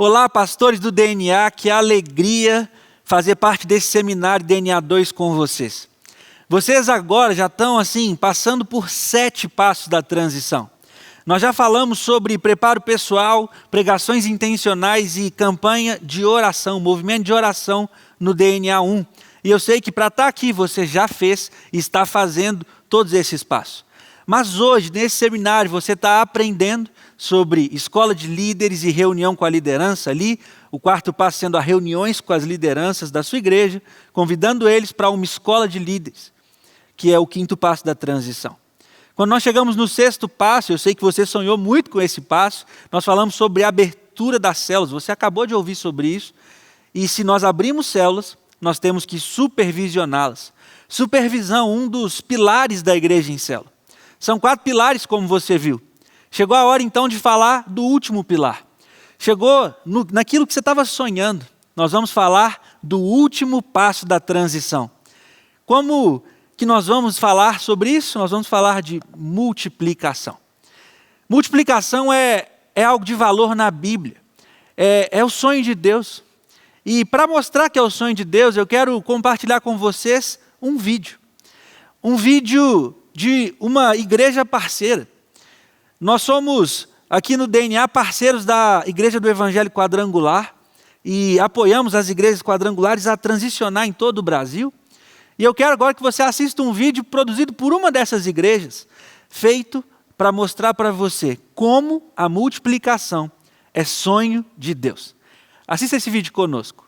Olá, pastores do DNA, que alegria fazer parte desse seminário DNA 2 com vocês. Vocês agora já estão passando por 7 passos da transição. Nós já falamos sobre preparo pessoal, pregações intencionais e campanha de oração, movimento de oração no DNA 1. E eu sei que para estar aqui você já fez e está fazendo todos esses passos. Mas hoje, nesse seminário, você está aprendendo sobre escola de líderes e reunião com a liderança ali, o 4º passo sendo as reuniões com as lideranças da sua igreja, convidando eles para uma escola de líderes, que é o 5º passo da transição. Quando nós chegamos no 6º passo, eu sei que você sonhou muito com esse passo, nós falamos sobre a abertura das células, você acabou de ouvir sobre isso, e se nós abrimos células, nós temos que supervisioná-las. Supervisão, um dos pilares da igreja em célula. São 4 pilares, como você viu. Chegou a hora, então, de falar do último pilar. Chegou naquilo que você estava sonhando. Nós vamos falar do último passo da transição. Como que nós vamos falar sobre isso? Nós vamos falar de multiplicação. Multiplicação é algo de valor na Bíblia. É o sonho de Deus. E para mostrar que é o sonho de Deus, eu quero compartilhar com vocês um vídeo. Um vídeo de uma igreja parceira. Nós somos, aqui no DNA, parceiros da Igreja do Evangelho Quadrangular e apoiamos as igrejas quadrangulares a transicionar em todo o Brasil. E eu quero agora que você assista um vídeo produzido por uma dessas igrejas, feito para mostrar para você como a multiplicação é sonho de Deus. Assista esse vídeo conosco.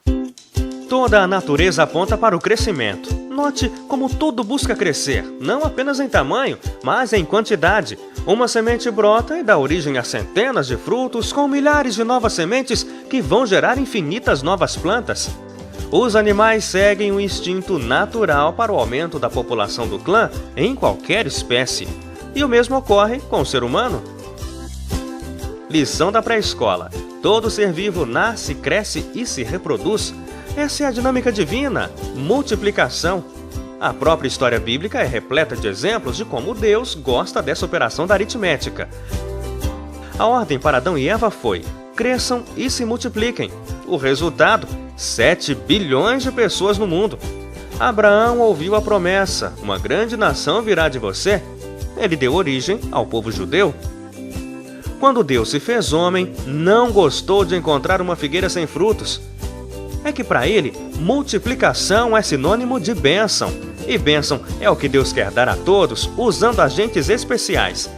Toda a natureza aponta para o crescimento. Note como tudo busca crescer, não apenas em tamanho, mas em quantidade. Uma semente brota e dá origem a centenas de frutos com milhares de novas sementes que vão gerar infinitas novas plantas. Os animais seguem um instinto natural para o aumento da população do clã em qualquer espécie. E o mesmo ocorre com o ser humano. Lição da pré-escola. Todo ser vivo nasce, cresce e se reproduz. Essa é a dinâmica divina, multiplicação. A própria história bíblica é repleta de exemplos de como Deus gosta dessa operação da aritmética. A ordem para Adão e Eva foi: cresçam e se multipliquem. O resultado: 7 bilhões de pessoas no mundo. Abraão ouviu a promessa: uma grande nação virá de você. Ele deu origem ao povo judeu. Quando Deus se fez homem, não gostou de encontrar uma figueira sem frutos. É que para ele, multiplicação é sinônimo de bênção. E bênção é o que Deus quer dar a todos, usando agentes especiais.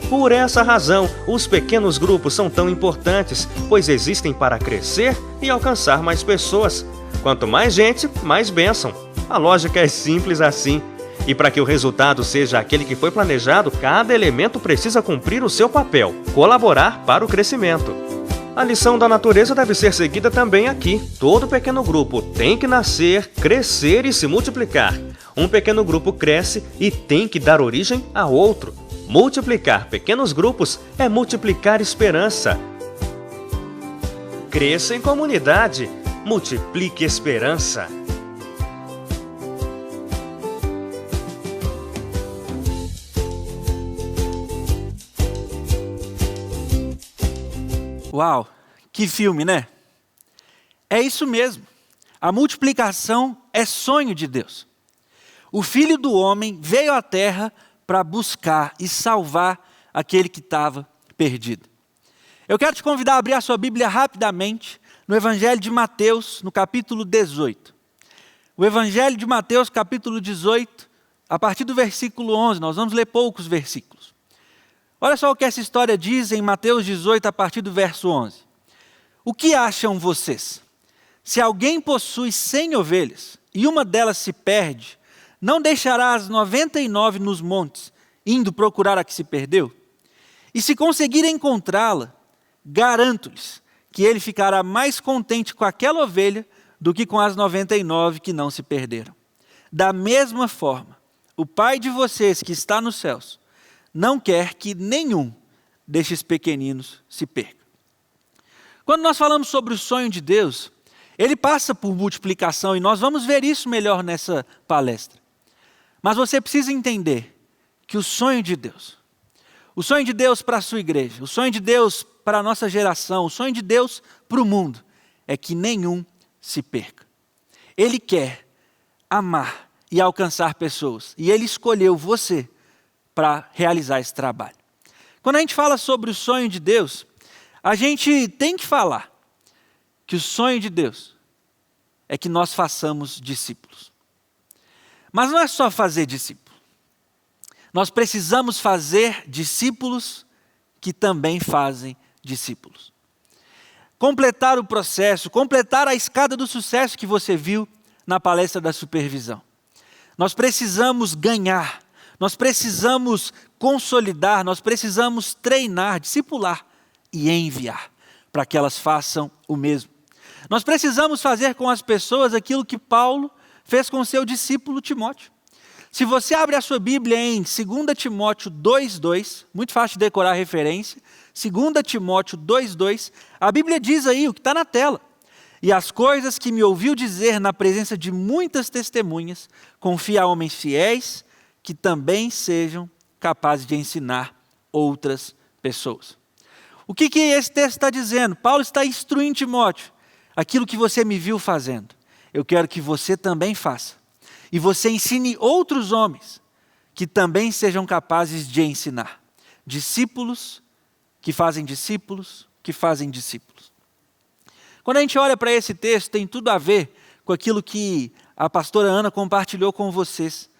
Por essa razão, os pequenos grupos são tão importantes, pois existem para crescer e alcançar mais pessoas. Quanto mais gente, mais bênção. A lógica é simples assim. E para que o resultado seja aquele que foi planejado, cada elemento precisa cumprir o seu papel, colaborar para o crescimento. A lição da natureza deve ser seguida também aqui. Todo pequeno grupo tem que nascer, crescer e se multiplicar. Um pequeno grupo cresce e tem que dar origem a outro. Multiplicar pequenos grupos é multiplicar esperança. Cresça em comunidade, multiplique esperança. Uau, que filme, né? É isso mesmo. A multiplicação é sonho de Deus. O Filho do Homem veio à Terra para buscar e salvar aquele que estava perdido. Eu quero te convidar a abrir a sua Bíblia rapidamente no Evangelho de Mateus, no capítulo 18. O Evangelho de Mateus, capítulo 18, a partir do versículo 11, nós vamos ler poucos versículos. Olha só o que essa história diz em Mateus 18, a partir do verso 11. O que acham vocês? Se alguém possui 100 ovelhas e uma delas se perde, não deixará as 99 nos montes, indo procurar a que se perdeu? E se conseguir encontrá-la, garanto-lhes que ele ficará mais contente com aquela ovelha do que com as 99 que não se perderam. Da mesma forma, o Pai de vocês que está nos céus não quer que nenhum destes pequeninos se perca. Quando nós falamos sobre o sonho de Deus, ele passa por multiplicação e nós vamos ver isso melhor nessa palestra. Mas você precisa entender que o sonho de Deus para a sua igreja, o sonho de Deus para a nossa geração, o sonho de Deus para o mundo, é que nenhum se perca. Ele quer amar e alcançar pessoas, e Ele escolheu você para realizar esse trabalho. Quando a gente fala sobre o sonho de Deus, a gente tem que falar que o sonho de Deus é que nós façamos discípulos. Mas não é só fazer discípulo. Nós precisamos fazer discípulos que também fazem discípulos. Completar o processo, completar a escada do sucesso que você viu na palestra da supervisão. Nós precisamos ganhar, nós precisamos consolidar, nós precisamos treinar, discipular e enviar para que elas façam o mesmo. Nós precisamos fazer com as pessoas aquilo que Paulo fez com seu discípulo Timóteo. Se você abre a sua Bíblia em 2 Timóteo 2,2, muito fácil de decorar a referência, 2 Timóteo 2,2, a Bíblia diz aí o que está na tela. E as coisas que me ouviu dizer na presença de muitas testemunhas, confia a homens fiéis que também sejam capazes de ensinar outras pessoas. O que esse texto está dizendo? Paulo está instruindo Timóteo. Aquilo que você me viu fazendo, eu quero que você também faça. E você ensine outros homens que também sejam capazes de ensinar. Discípulos que fazem discípulos, que fazem discípulos. Quando a gente olha para esse texto, tem tudo a ver com aquilo que a pastora Ana compartilhou com vocês,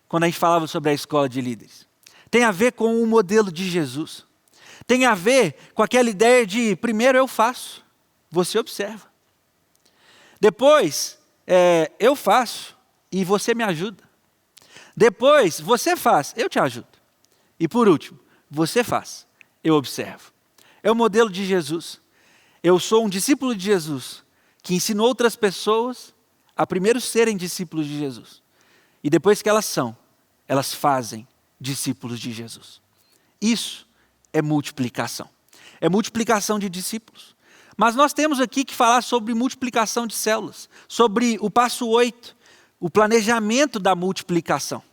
quando a gente falava sobre a escola de líderes. Tem a ver com o modelo de Jesus. Tem a ver com aquela ideia de, primeiro eu faço, você observa. Depois, eu faço e você me ajuda. Depois, você faz, eu te ajudo. E por último, você faz, eu observo. É o modelo de Jesus. Eu sou um discípulo de Jesus, que ensina outras pessoas a primeiro serem discípulos de Jesus. E depois que elas são, elas fazem discípulos de Jesus. Isso é multiplicação. É multiplicação de discípulos. Mas nós temos aqui que falar sobre multiplicação de células, sobre o passo 8, o planejamento da multiplicação.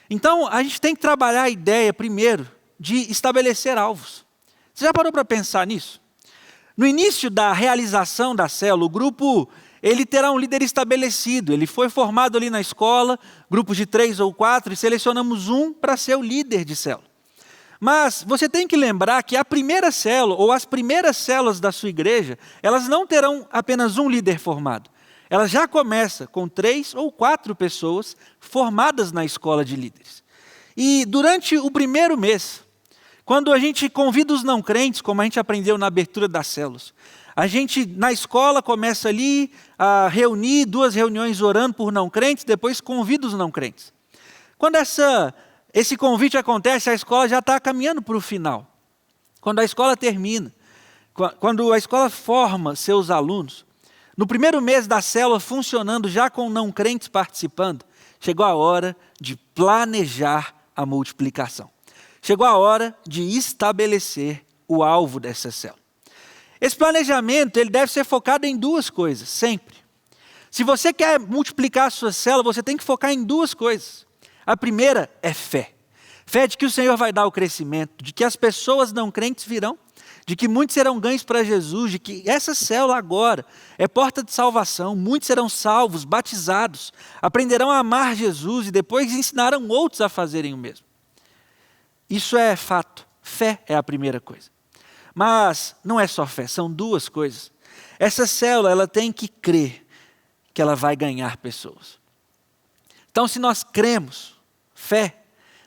Então, a gente tem que trabalhar a ideia, primeiro, de estabelecer alvos. Você já parou para pensar nisso? No início da realização da célula, o grupo ele terá um líder estabelecido. Ele foi formado ali na escola, grupos de 3 ou 4, e selecionamos um para ser o líder de célula. Mas você tem que lembrar que a primeira célula, ou as primeiras células da sua igreja, elas não terão apenas um líder formado. Ela já começa com 3 ou 4 pessoas formadas na escola de líderes. E durante o primeiro mês, quando a gente convida os não crentes, como a gente aprendeu na abertura das células, a gente na escola começa ali a reunir 2 reuniões orando por não crentes, depois convida os não crentes. Quando esse convite acontece, a escola já está caminhando para o final. Quando a escola termina, quando a escola forma seus alunos, no primeiro mês da célula funcionando, já com não crentes participando, chegou a hora de planejar a multiplicação. Chegou a hora de estabelecer o alvo dessa célula. Esse planejamento ele deve ser focado em 2 coisas, sempre. Se você quer multiplicar a sua célula, você tem que focar em 2 coisas. A primeira é fé. Fé de que o Senhor vai dar o crescimento, de que as pessoas não crentes virão, de que muitos serão ganhos para Jesus, de que essa célula agora é porta de salvação, muitos serão salvos, batizados, aprenderão a amar Jesus e depois ensinarão outros a fazerem o mesmo. Isso é fato. Fé é a primeira coisa. Mas não é só fé, são 2 coisas. Essa célula ela tem que crer que ela vai ganhar pessoas. Então, se nós cremos, fé,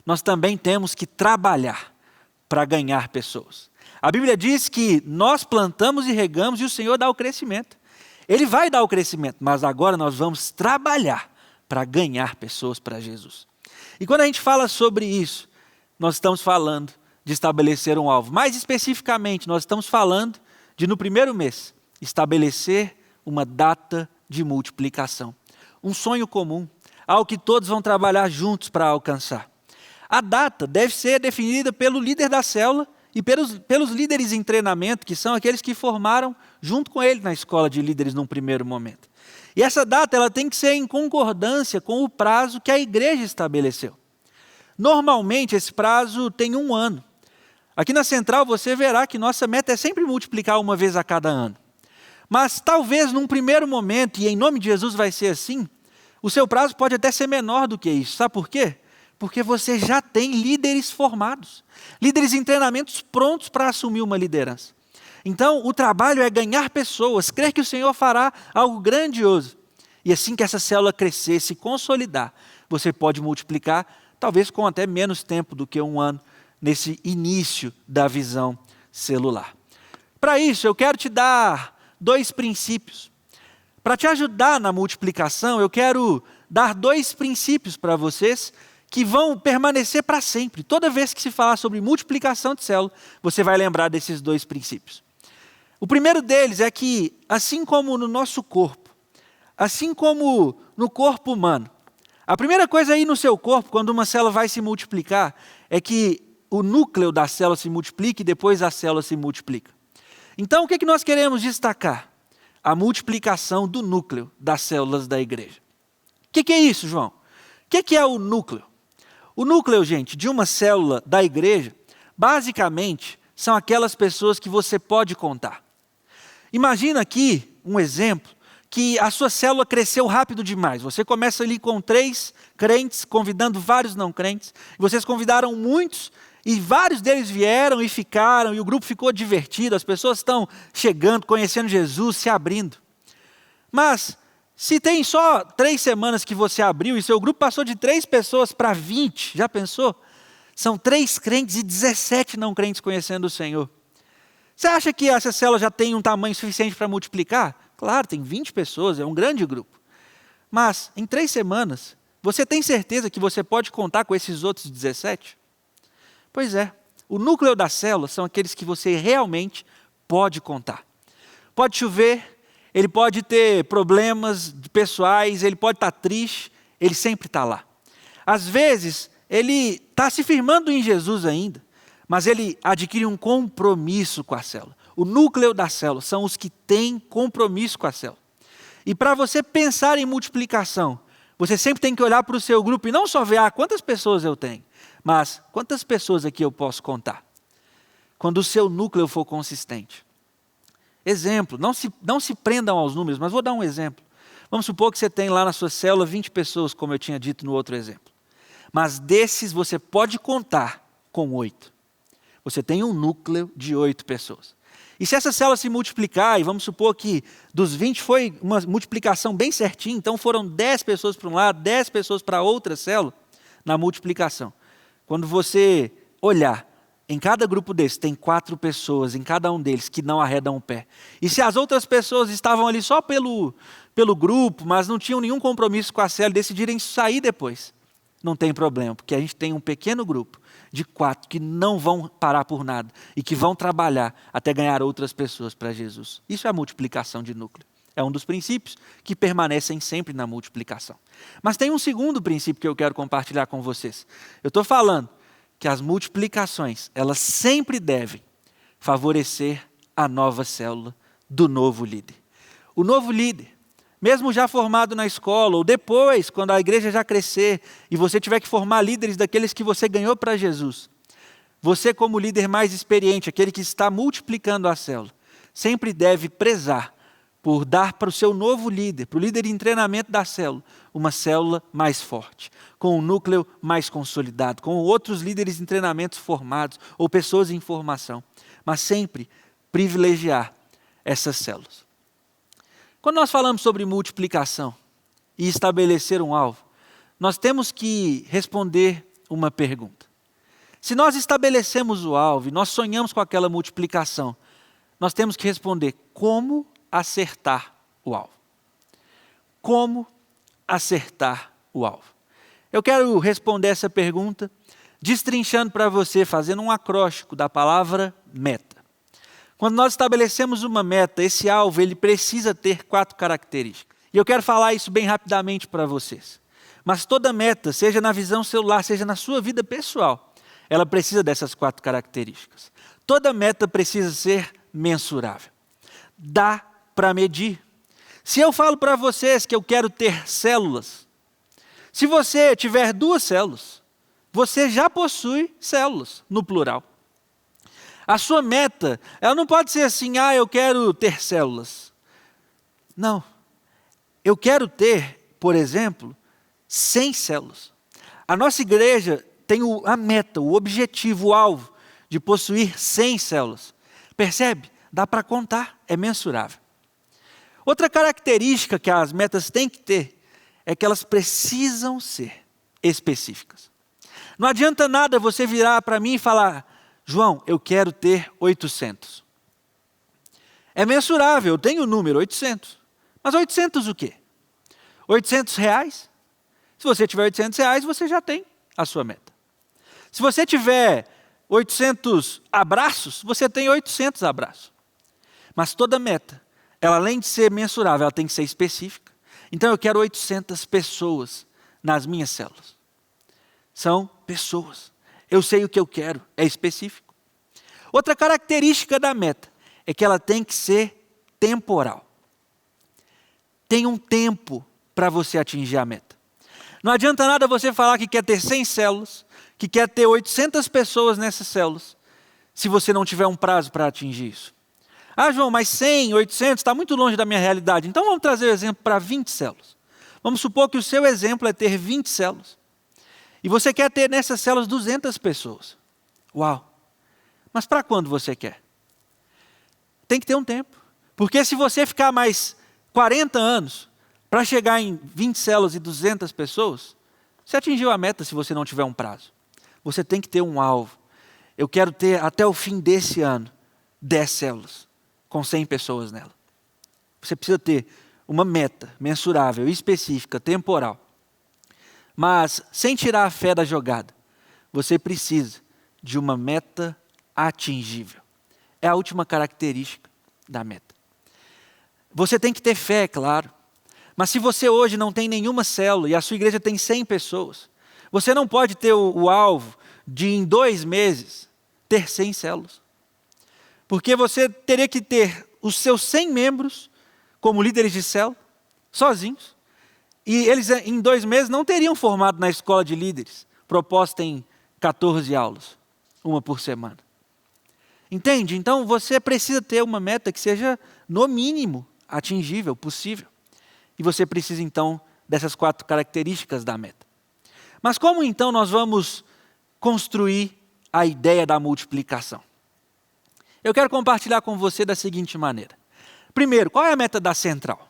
nós também temos que trabalhar para ganhar pessoas. A Bíblia diz que nós plantamos e regamos e o Senhor dá o crescimento. Ele vai dar o crescimento, mas agora nós vamos trabalhar para ganhar pessoas para Jesus. E quando a gente fala sobre isso, nós estamos falando de estabelecer um alvo. Mais especificamente, nós estamos falando de, no primeiro mês, estabelecer uma data de multiplicação. Um sonho comum, algo que todos vão trabalhar juntos para alcançar. A data deve ser definida pelo líder da célula e pelos líderes em treinamento, que são aqueles que formaram junto com ele na escola de líderes num primeiro momento. E essa data ela tem que ser em concordância com o prazo que a igreja estabeleceu. Normalmente esse prazo tem 1 ano. Aqui na Central você verá que nossa meta é sempre multiplicar uma vez a cada ano. Mas talvez num primeiro momento, e em nome de Jesus vai ser assim, o seu prazo pode até ser menor do que isso. Sabe por quê? Porque você já tem líderes formados, líderes em treinamentos prontos para assumir uma liderança. Então, o trabalho é ganhar pessoas, crer que o Senhor fará algo grandioso. E assim que essa célula crescer, se consolidar, você pode multiplicar, talvez com até menos tempo do que um ano, nesse início da visão celular. Para isso, eu quero te dar 2 princípios. Para te ajudar na multiplicação, eu quero dar 2 princípios para vocês que vão permanecer para sempre. Toda vez que se falar sobre multiplicação de célula, você vai lembrar desses 2 princípios. O primeiro deles é que, assim como no nosso corpo, assim como no corpo humano, a primeira coisa aí no seu corpo, quando uma célula vai se multiplicar, é que o núcleo da célula se multiplica e depois a célula se multiplica. Então, o que nós queremos destacar? A multiplicação do núcleo das células da igreja. O que é isso, João? O que é o núcleo? O núcleo, gente, de uma célula da igreja, basicamente, são aquelas pessoas que você pode contar. Imagina aqui um exemplo que a sua célula cresceu rápido demais. Você começa ali com 3 crentes, convidando vários não crentes. Vocês convidaram muitos e vários deles vieram e ficaram, e o grupo ficou divertido, as pessoas estão chegando, conhecendo Jesus, se abrindo. Mas, se tem só 3 semanas que você abriu e seu grupo passou de 3 pessoas para 20, já pensou? São 3 crentes e 17 não crentes conhecendo o Senhor. Você acha que essa célula já tem um tamanho suficiente para multiplicar? Claro, tem 20 pessoas, é um grande grupo. Mas, em 3 semanas, você tem certeza que você pode contar com esses outros 17? Pois é, o núcleo da célula são aqueles que você realmente pode contar. Pode chover, ele pode ter problemas pessoais, ele pode estar triste, ele sempre está lá. Às vezes, ele está se firmando em Jesus ainda, mas ele adquire um compromisso com a célula. O núcleo da célula são os que têm compromisso com a célula. E para você pensar em multiplicação, você sempre tem que olhar para o seu grupo e não só ver quantas pessoas eu tenho, mas quantas pessoas aqui eu posso contar. Quando o seu núcleo for consistente. Exemplo, não se prendam aos números, mas vou dar um exemplo. Vamos supor que você tem lá na sua célula 20 pessoas, como eu tinha dito no outro exemplo. Mas desses você pode contar com 8. Você tem um núcleo de 8 pessoas. E se essa célula se multiplicar, e vamos supor que dos 20 foi uma multiplicação bem certinha, então foram 10 pessoas para um lado, 10 pessoas para outra célula, na multiplicação. Quando você olhar, em cada grupo desse tem 4 pessoas, em cada um deles, que não arredam o pé. E se as outras pessoas estavam ali só pelo grupo, mas não tinham nenhum compromisso com a célula, decidirem sair depois, não tem problema, porque a gente tem um pequeno grupo de 4 que não vão parar por nada e que vão trabalhar até ganhar outras pessoas para Jesus. Isso é a multiplicação de núcleo. É um dos princípios que permanecem sempre na multiplicação. Mas tem um segundo princípio que eu quero compartilhar com vocês. Eu estou falando que as multiplicações, elas sempre devem favorecer a nova célula do novo líder. O novo líder, mesmo já formado na escola, ou depois, quando a igreja já crescer, e você tiver que formar líderes daqueles que você ganhou para Jesus, você como líder mais experiente, aquele que está multiplicando a célula, sempre deve prezar por dar para o seu novo líder, para o líder em treinamento da célula, uma célula mais forte, com um núcleo mais consolidado, com outros líderes em treinamentos formados, ou pessoas em formação, mas sempre privilegiar essas células. Quando nós falamos sobre multiplicação e estabelecer um alvo, nós temos que responder uma pergunta. Se nós estabelecemos o alvo e nós sonhamos com aquela multiplicação, nós temos que responder como acertar o alvo. Como acertar o alvo? Eu quero responder essa pergunta destrinchando para você, fazendo um acróstico da palavra meta. Quando nós estabelecemos uma meta, esse alvo ele precisa ter 4 características. E eu quero falar isso bem rapidamente para vocês. Mas toda meta, seja na visão celular, seja na sua vida pessoal, ela precisa dessas 4 características. Toda meta precisa ser mensurável. Dá para medir. Se eu falo para vocês que eu quero ter células, se você tiver 2 células, você já possui células, no plural. A sua meta, ela não pode ser assim, eu quero ter células. Não. Eu quero ter, por exemplo, 100 células. A nossa igreja tem a meta, o objetivo, o alvo de possuir 100 células. Percebe? Dá para contar, é mensurável. Outra característica que as metas têm que ter é que elas precisam ser específicas. Não adianta nada você virar para mim e falar, João, eu quero ter 800. É mensurável, eu tenho o número 800. Mas 800 o quê? 800 reais? Se você tiver 800 reais, você já tem a sua meta. Se você tiver 800 abraços, você tem 800 abraços. Mas toda meta, ela além de ser mensurável, ela tem que ser específica. Então eu quero 800 pessoas nas minhas células. São pessoas. Eu sei o que eu quero, é específico. Outra característica da meta é que ela tem que ser temporal. Tem um tempo para você atingir a meta. Não adianta nada você falar que quer ter 100 células, que quer ter 800 pessoas nessas células, se você não tiver um prazo para atingir isso. João, mas 100, 800 está muito longe da minha realidade. Então vamos trazer o exemplo para 20 células. Vamos supor que o seu exemplo é ter 20 células. E você quer ter nessas células 200 pessoas. Uau! Mas para quando você quer? Tem que ter um tempo. Porque se você ficar mais 40 anos para chegar em 20 células e 200 pessoas, você atingiu a meta se você não tiver um prazo. Você tem que ter um alvo. Eu quero ter até o fim desse ano 10 células com 100 pessoas nela. Você precisa ter uma meta mensurável, específica, temporal. Mas, sem tirar a fé da jogada, você precisa de uma meta atingível. É a última característica da meta. Você tem que ter fé, é claro. Mas se você hoje não tem nenhuma célula e a sua igreja tem 100 pessoas, você não pode ter o alvo de, em 2 meses, ter 100 células. Porque você teria que ter os seus 100 membros como líderes de célula, sozinhos. E eles, em 2 meses, não teriam formado na escola de líderes, proposta em 14 aulas, uma por semana. Entende? Então, você precisa ter uma meta que seja, no mínimo, atingível, possível. E você precisa, então, dessas 4 características da meta. Mas como, então, nós vamos construir a ideia da multiplicação? Eu quero compartilhar com você da seguinte maneira. Primeiro, qual é a meta da central?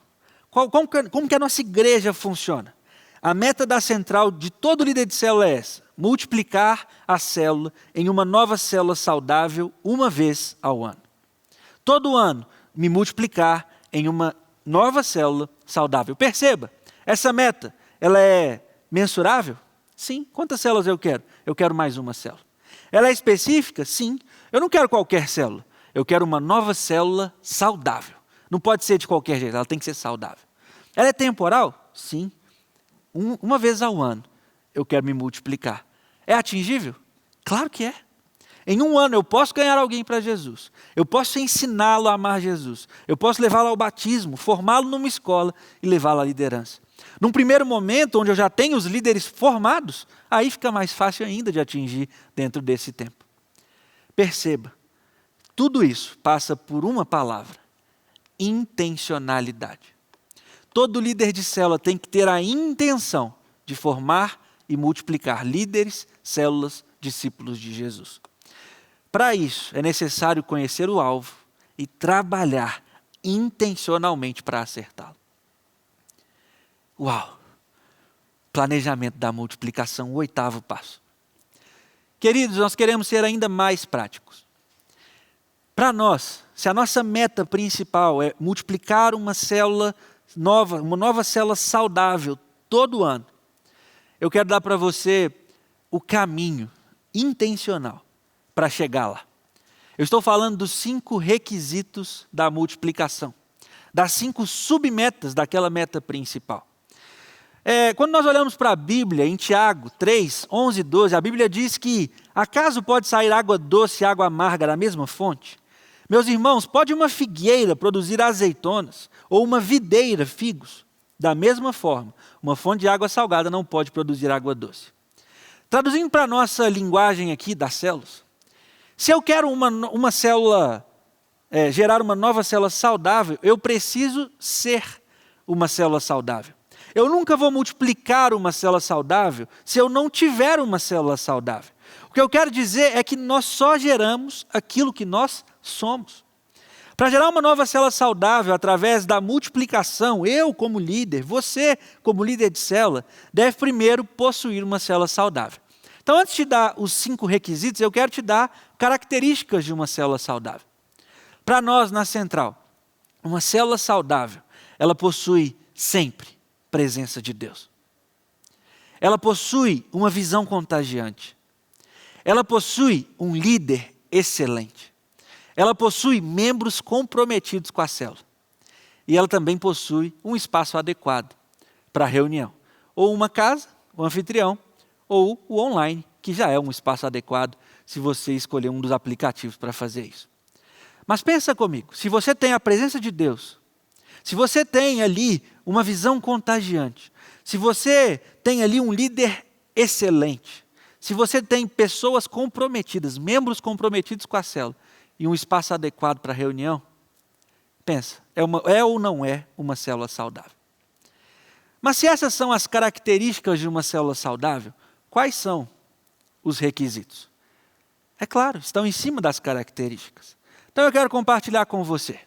Como que a nossa igreja funciona? A meta da central de todo líder de célula é essa: multiplicar a célula em uma nova célula saudável uma vez ao ano. Todo ano, me multiplicar em uma nova célula saudável. Perceba, essa meta, ela é mensurável? Sim. Quantas células eu quero? Eu quero mais uma célula. Ela é específica? Sim. Eu não quero qualquer célula. Eu quero uma nova célula saudável. Não pode ser de qualquer jeito, ela tem que ser saudável. Ela é temporal? Sim. Uma vez ao ano, eu quero me multiplicar. É atingível? Claro que é. Em 1 ano eu posso ganhar alguém para Jesus. Eu posso ensiná-lo a amar Jesus. Eu posso levá-lo ao batismo, formá-lo numa escola e levá-lo à liderança. Num primeiro momento, onde eu já tenho os líderes formados, aí fica mais fácil ainda de atingir dentro desse tempo. Perceba, tudo isso passa por uma palavra: intencionalidade. Todo líder de célula tem que ter a intenção de formar e multiplicar líderes, células, discípulos de Jesus. Para isso, é necessário conhecer o alvo e trabalhar intencionalmente para acertá-lo. Uau! Planejamento da multiplicação, o 8º passo. Queridos, nós queremos ser ainda mais práticos. Para nós, se a nossa meta principal é multiplicar uma célula nova, uma nova célula saudável todo ano, eu quero dar para você o caminho intencional para chegar lá. Eu estou falando dos 5 requisitos da multiplicação, das 5 submetas daquela meta principal. Quando nós olhamos para a Bíblia, em Tiago 3, 11 e 12, a Bíblia diz que: acaso pode sair água doce e água amarga da mesma fonte? Meus irmãos, pode uma figueira produzir azeitonas, ou uma videira figos? Da mesma forma, uma fonte de água salgada não pode produzir água doce. Traduzindo para a nossa linguagem aqui das células, Se eu quero uma célula, gerar uma nova célula saudável, eu preciso ser uma célula saudável. Eu nunca vou multiplicar uma célula saudável se eu não tiver uma célula saudável. O que eu quero dizer é que nós só geramos aquilo que nós somos. Para gerar uma nova célula saudável através da multiplicação, eu como líder, você como líder de célula, deve primeiro possuir uma célula saudável. Então, antes de dar os 5 requisitos, eu quero te dar características de uma célula saudável. Para nós, na Central, uma célula saudável, ela possui sempre presença de Deus. Ela possui uma visão contagiante. Ela possui um líder excelente. Ela possui membros comprometidos com a célula. E ela também possui um espaço adequado para reunião. Ou uma casa, o anfitrião, ou o online, que já é um espaço adequado se você escolher um dos aplicativos para fazer isso. Mas pensa comigo, se você tem a presença de Deus, se você tem ali uma visão contagiante, se você tem ali um líder excelente, se você tem pessoas comprometidas, membros comprometidos com a célula, e um espaço adequado para reunião, pensa, é ou não é uma célula saudável? Mas se essas são as características de uma célula saudável, quais são os requisitos? É claro, estão em cima das características. Então eu quero compartilhar com você.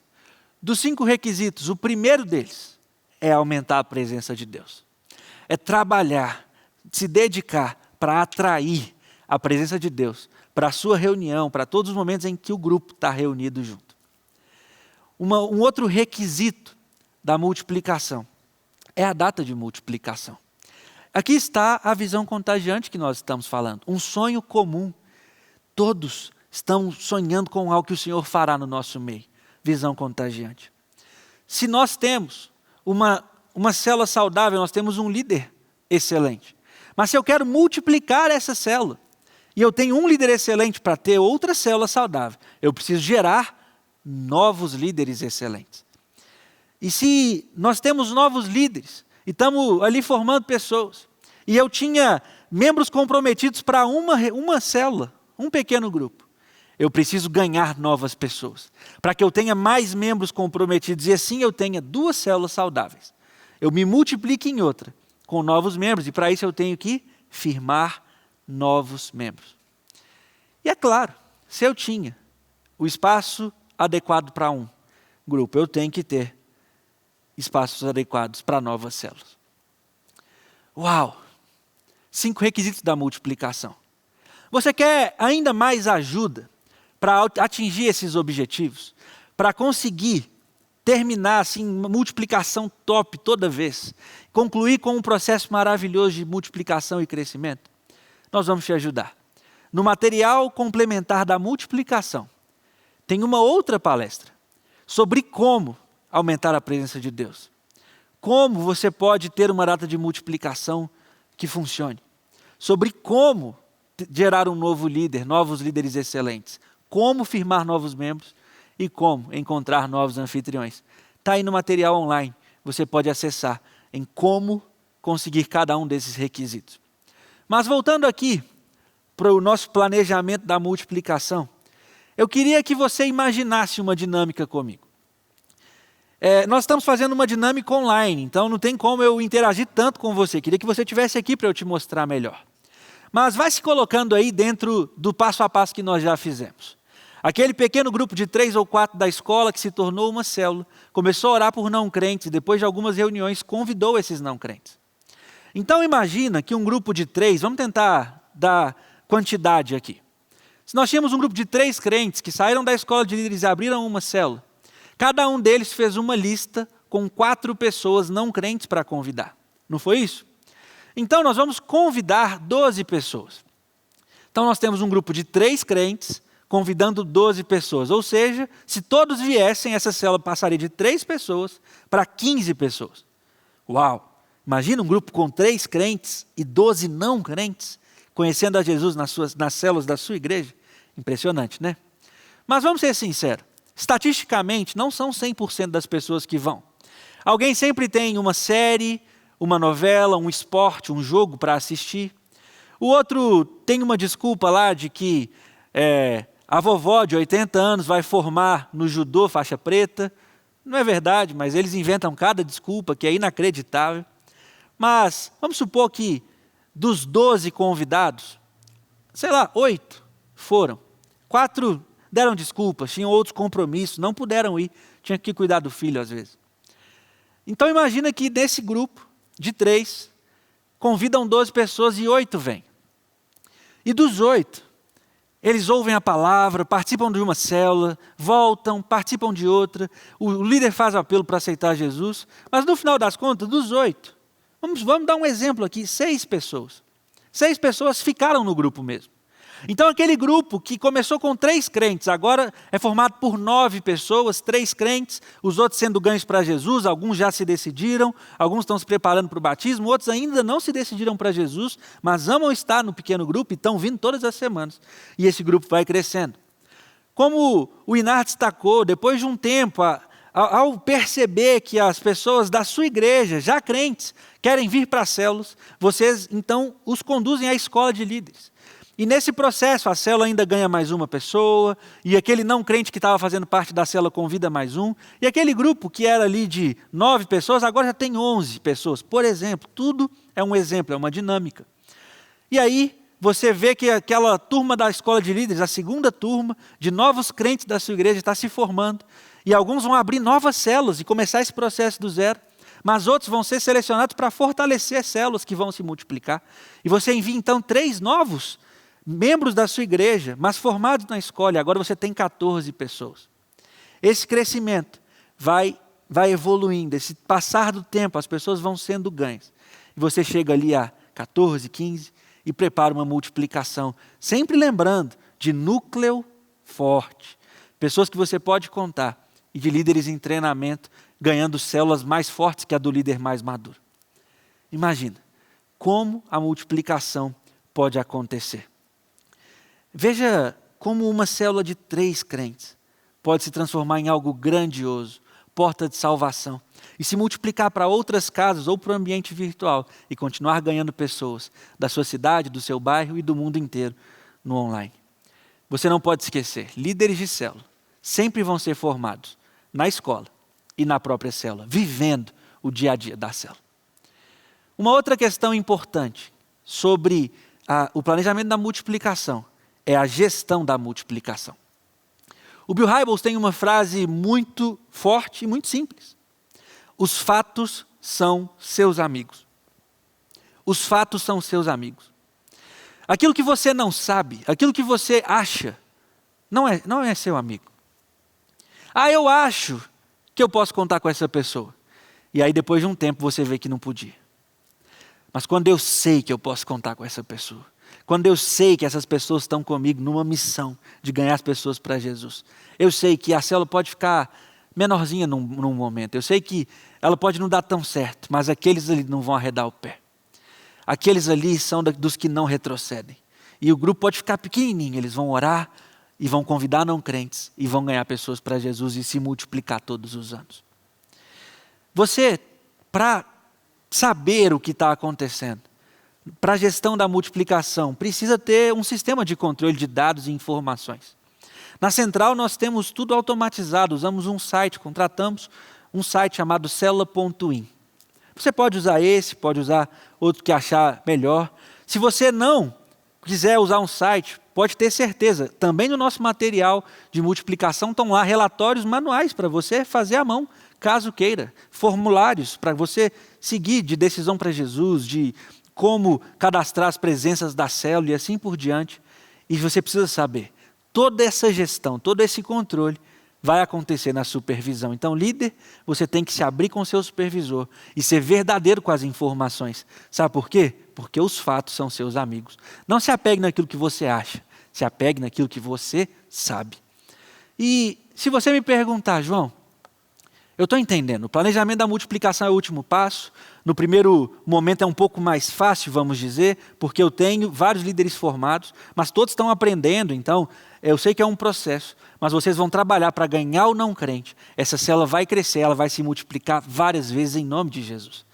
Dos 5 requisitos, o primeiro deles é aumentar a presença de Deus. É trabalhar, se dedicar para atrair a presença de Deus para a sua reunião, para todos os momentos em que o grupo está reunido junto. Um outro requisito da multiplicação é a data de multiplicação. Aqui está a visão contagiante que nós estamos falando, um sonho comum. Todos estão sonhando com algo que o Senhor fará no nosso meio, visão contagiante. Se nós temos uma célula saudável, nós temos um líder excelente. Mas se eu quero multiplicar essa célula, e eu tenho um líder excelente para ter outra célula saudável, eu preciso gerar novos líderes excelentes. E se nós temos novos líderes, e estamos ali formando pessoas, e eu tinha membros comprometidos para uma célula, um pequeno grupo, eu preciso ganhar novas pessoas, para que eu tenha mais membros comprometidos, e assim eu tenha 2 células saudáveis. Eu me multiplique em outra, com novos membros, e para isso eu tenho que firmar novos membros. E é claro, se eu tinha o espaço adequado para um grupo, eu tenho que ter espaços adequados para novas células. Uau! 5 requisitos da multiplicação. Você quer ainda mais ajuda para atingir esses objetivos? Para conseguir terminar assim, uma multiplicação top toda vez? Concluir com um processo maravilhoso de multiplicação e crescimento? Nós vamos te ajudar. No material complementar da multiplicação, tem uma outra palestra sobre como aumentar a presença de Deus. Como você pode ter uma data de multiplicação que funcione. Sobre como gerar um novo líder, novos líderes excelentes. Como firmar novos membros e como encontrar novos anfitriões. Está aí no material online. Você pode acessar em como conseguir cada um desses requisitos. Mas voltando aqui para o nosso planejamento da multiplicação, eu queria que você imaginasse uma dinâmica comigo. Nós estamos fazendo uma dinâmica online, então não tem como eu interagir tanto com você. Queria que você estivesse aqui para eu te mostrar melhor. Mas vai se colocando aí dentro do passo a passo que nós já fizemos. Aquele pequeno grupo de 3 ou 4 da escola que se tornou uma célula, começou a orar por não crentes, depois de algumas reuniões convidou esses não crentes. Então imagina que um grupo de 3, vamos tentar dar quantidade aqui. Se nós tínhamos um grupo de 3 crentes que saíram da escola de líderes e abriram uma célula, cada um deles fez uma lista com 4 pessoas não crentes para convidar. Não foi isso? Então nós vamos convidar 12 pessoas. Então nós temos um grupo de 3 crentes convidando 12 pessoas. Ou seja, se todos viessem, essa célula passaria de 3 pessoas para 15 pessoas. Uau! Imagina um grupo com 3 crentes e 12 não crentes, conhecendo a Jesus nas células da sua igreja. Impressionante, né? Mas vamos ser sinceros. Estatisticamente, não são 100% das pessoas que vão. Alguém sempre tem uma série, uma novela, um esporte, um jogo para assistir. O outro tem uma desculpa lá de que a vovó de 80 anos vai formar no judô faixa preta. Não é verdade, mas eles inventam cada desculpa que é inacreditável. Mas vamos supor que dos 12 convidados, 8 foram. 4 deram desculpas, tinham outros compromissos, não puderam ir, tinham que cuidar do filho às vezes. Então imagina que desse grupo de 3, convidam 12 pessoas e 8 vêm. E dos 8, eles ouvem a palavra, participam de uma célula, voltam, participam de outra, o líder faz o apelo para aceitar Jesus, mas no final das contas, dos 8, vamos dar um exemplo aqui, 6 pessoas. 6 pessoas ficaram no grupo mesmo. Então aquele grupo que começou com 3 crentes, agora é formado por 9 pessoas, 3 crentes, os outros sendo ganhos para Jesus, alguns já se decidiram, alguns estão se preparando para o batismo, outros ainda não se decidiram para Jesus, mas amam estar no pequeno grupo e estão vindo todas as semanas. E esse grupo vai crescendo. Como o Inar destacou, depois de um tempo, ao perceber que as pessoas da sua igreja, já crentes, querem vir para as células, vocês então os conduzem à escola de líderes. E nesse processo, a célula ainda ganha mais uma pessoa, e aquele não crente que estava fazendo parte da célula convida mais um, e aquele grupo que era ali de 9 pessoas, agora já tem 11 pessoas. Por exemplo, tudo é um exemplo, é uma dinâmica. E aí, você vê que aquela turma da escola de líderes, a segunda turma de novos crentes da sua igreja está se formando, e alguns vão abrir novas células e começar esse processo do zero, mas outros vão ser selecionados para fortalecer as células que vão se multiplicar. E você envia então 3 novos membros da sua igreja, mas formados na escola, e agora você tem 14 pessoas. Esse crescimento vai evoluindo, esse passar do tempo, as pessoas vão sendo ganhas. E você chega ali a 14, 15 e prepara uma multiplicação, sempre lembrando de núcleo forte, pessoas que você pode contar, e de líderes em treinamento, ganhando células mais fortes que a do líder mais maduro. Imagina como a multiplicação pode acontecer. Veja como uma célula de 3 crentes pode se transformar em algo grandioso, porta de salvação, e se multiplicar para outras casas ou para o ambiente virtual e continuar ganhando pessoas da sua cidade, do seu bairro e do mundo inteiro no online. Você não pode esquecer, líderes de célula sempre vão ser formados na escola e na própria célula, vivendo o dia a dia da célula. Uma outra questão importante sobre o planejamento da multiplicação é a gestão da multiplicação. O Bill Hybels tem uma frase muito forte e muito simples. Os fatos são seus amigos. Os fatos são seus amigos. Aquilo que você não sabe, aquilo que você acha, não é seu amigo. Eu acho que eu posso contar com essa pessoa. E aí depois de um tempo você vê que não podia. Mas quando eu sei que eu posso contar com essa pessoa, quando eu sei que essas pessoas estão comigo numa missão de ganhar as pessoas para Jesus, eu sei que a célula pode ficar menorzinha num momento, eu sei que ela pode não dar tão certo, mas aqueles ali não vão arredar o pé. Aqueles ali são dos que não retrocedem. E o grupo pode ficar pequenininho, eles vão orar e vão convidar não crentes e vão ganhar pessoas para Jesus e se multiplicar todos os anos. Você, para saber o que está acontecendo, para a gestão da multiplicação, precisa ter um sistema de controle de dados e informações. Na central nós temos tudo automatizado, usamos um site, contratamos um site chamado célula.in. Você pode usar esse, pode usar outro que achar melhor. Se você não quiser usar um site, pode ter certeza, também no nosso material de multiplicação estão lá relatórios manuais para você fazer à mão, caso queira. Formulários para você seguir de decisão para Jesus, de como cadastrar as presenças da célula e assim por diante. E você precisa saber, toda essa gestão, todo esse controle vai acontecer na supervisão. Então, líder, você tem que se abrir com o seu supervisor e ser verdadeiro com as informações. Sabe por quê? Porque os fatos são seus amigos. Não se apegue naquilo que você acha, se apegue naquilo que você sabe. E se você me perguntar, João, eu estou entendendo, o planejamento da multiplicação é o último passo. No primeiro momento é um pouco mais fácil, vamos dizer, porque eu tenho vários líderes formados, mas todos estão aprendendo, então eu sei que é um processo, mas vocês vão trabalhar para ganhar o não crente. Essa célula vai crescer, ela vai se multiplicar várias vezes em nome de Jesus.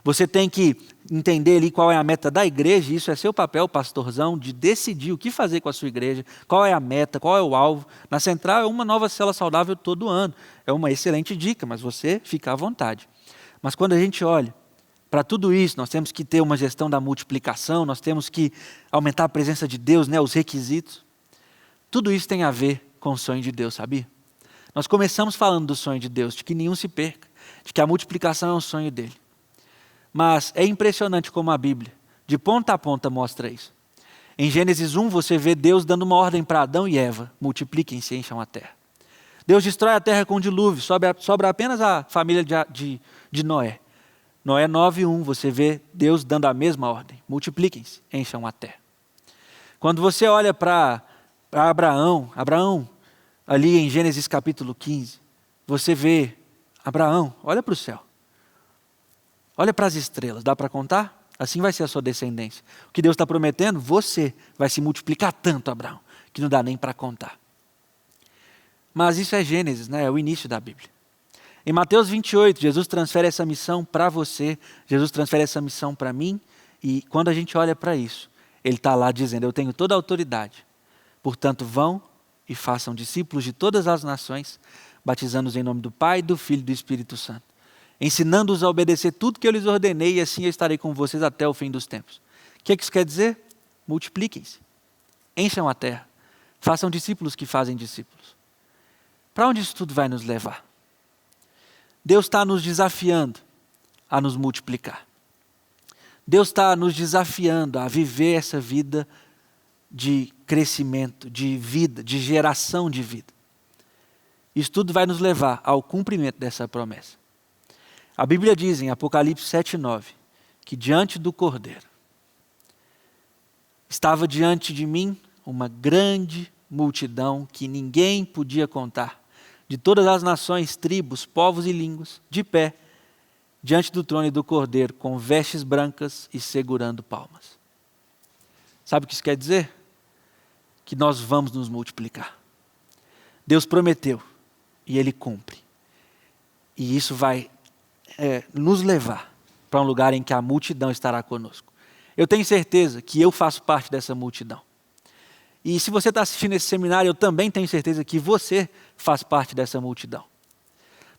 Você tem que entender ali qual é a meta da igreja, e isso é seu papel, pastorzão, de decidir o que fazer com a sua igreja, qual é a meta, qual é o alvo. Na Central é uma nova célula saudável todo ano. É uma excelente dica, mas você fica à vontade. Mas quando a gente olha para tudo isso, nós temos que ter uma gestão da multiplicação, nós temos que aumentar a presença de Deus, né, os requisitos. Tudo isso tem a ver com o sonho de Deus, sabia? Nós começamos falando do sonho de Deus, de que nenhum se perca, de que a multiplicação é um sonho dele. Mas é impressionante como a Bíblia, de ponta a ponta, mostra isso. Em Gênesis 1, você vê Deus dando uma ordem para Adão e Eva: multipliquem-se e encham a terra. Deus destrói a terra com o dilúvio, sobra apenas a família de Noé. Noé 9:1, você vê Deus dando a mesma ordem: multipliquem-se, encham a terra. Quando você olha para Abraão, ali em Gênesis capítulo 15, você vê Abraão, olha para o céu. Olha para as estrelas, dá para contar? Assim vai ser a sua descendência. O que Deus está prometendo, você vai se multiplicar tanto, Abraão, que não dá nem para contar. Mas isso é Gênesis, né? É o início da Bíblia. Em Mateus 28, Jesus transfere essa missão para você, Jesus transfere essa missão para mim, e quando a gente olha para isso, Ele está lá dizendo: eu tenho toda a autoridade, portanto vão e façam discípulos de todas as nações, batizando-os em nome do Pai, do Filho e do Espírito Santo, ensinando-os a obedecer tudo que eu lhes ordenei, e assim eu estarei com vocês até o fim dos tempos. O que isso quer dizer? Multipliquem-se, encham a terra, façam discípulos que fazem discípulos. Para onde isso tudo vai nos levar? Deus está nos desafiando a nos multiplicar. Deus está nos desafiando a viver essa vida de crescimento, de vida, de geração de vida. Isso tudo vai nos levar ao cumprimento dessa promessa. A Bíblia diz em Apocalipse 7:9, que diante do Cordeiro estava diante de mim uma grande multidão que ninguém podia contar, de todas as nações, tribos, povos e línguas, de pé, diante do trono e do Cordeiro, com vestes brancas e segurando palmas. Sabe o que isso quer dizer? Que nós vamos nos multiplicar. Deus prometeu e Ele cumpre. E isso vai nos levar para um lugar em que a multidão estará conosco. Eu tenho certeza que eu faço parte dessa multidão. E se você está assistindo esse seminário, eu também tenho certeza que você faz parte dessa multidão.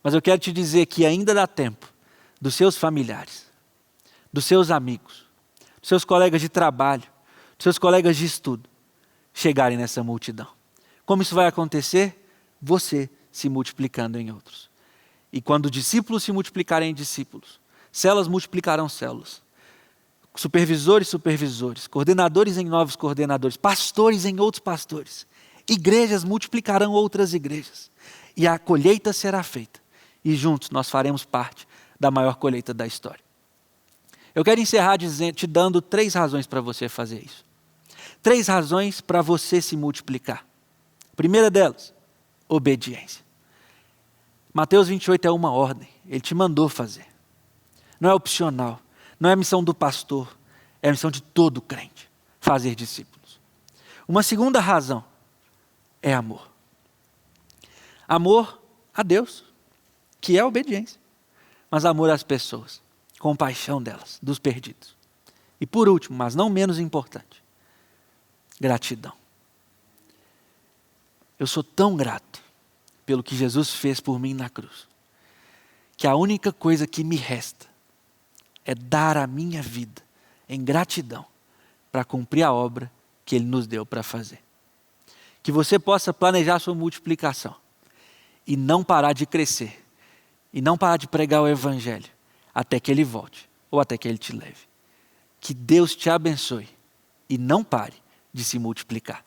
Mas eu quero te dizer que ainda dá tempo dos seus familiares, dos seus amigos, dos seus colegas de trabalho, dos seus colegas de estudo, chegarem nessa multidão. Como isso vai acontecer? Você se multiplicando em outros. E quando discípulos se multiplicarem em discípulos, células multiplicarão células, supervisores, coordenadores em novos coordenadores, pastores em outros pastores, igrejas multiplicarão outras igrejas, e a colheita será feita, e juntos nós faremos parte da maior colheita da história. Eu quero encerrar te dando 3 razões para você fazer isso. 3 razões para você se multiplicar. A primeira delas, obediência. Mateus 28 é uma ordem, Ele te mandou fazer. Não é opcional, não é a missão do pastor, é a missão de todo crente, fazer discípulos. Uma segunda razão é amor. Amor a Deus, que é a obediência, mas amor às pessoas, compaixão delas, dos perdidos. E por último, mas não menos importante, gratidão. Eu sou tão grato pelo que Jesus fez por mim na cruz, que a única coisa que me resta é dar a minha vida em gratidão para cumprir a obra que Ele nos deu para fazer. Que você possa planejar sua multiplicação e não parar de crescer, e não parar de pregar o Evangelho até que Ele volte ou até que Ele te leve. Que Deus te abençoe e não pare de se multiplicar.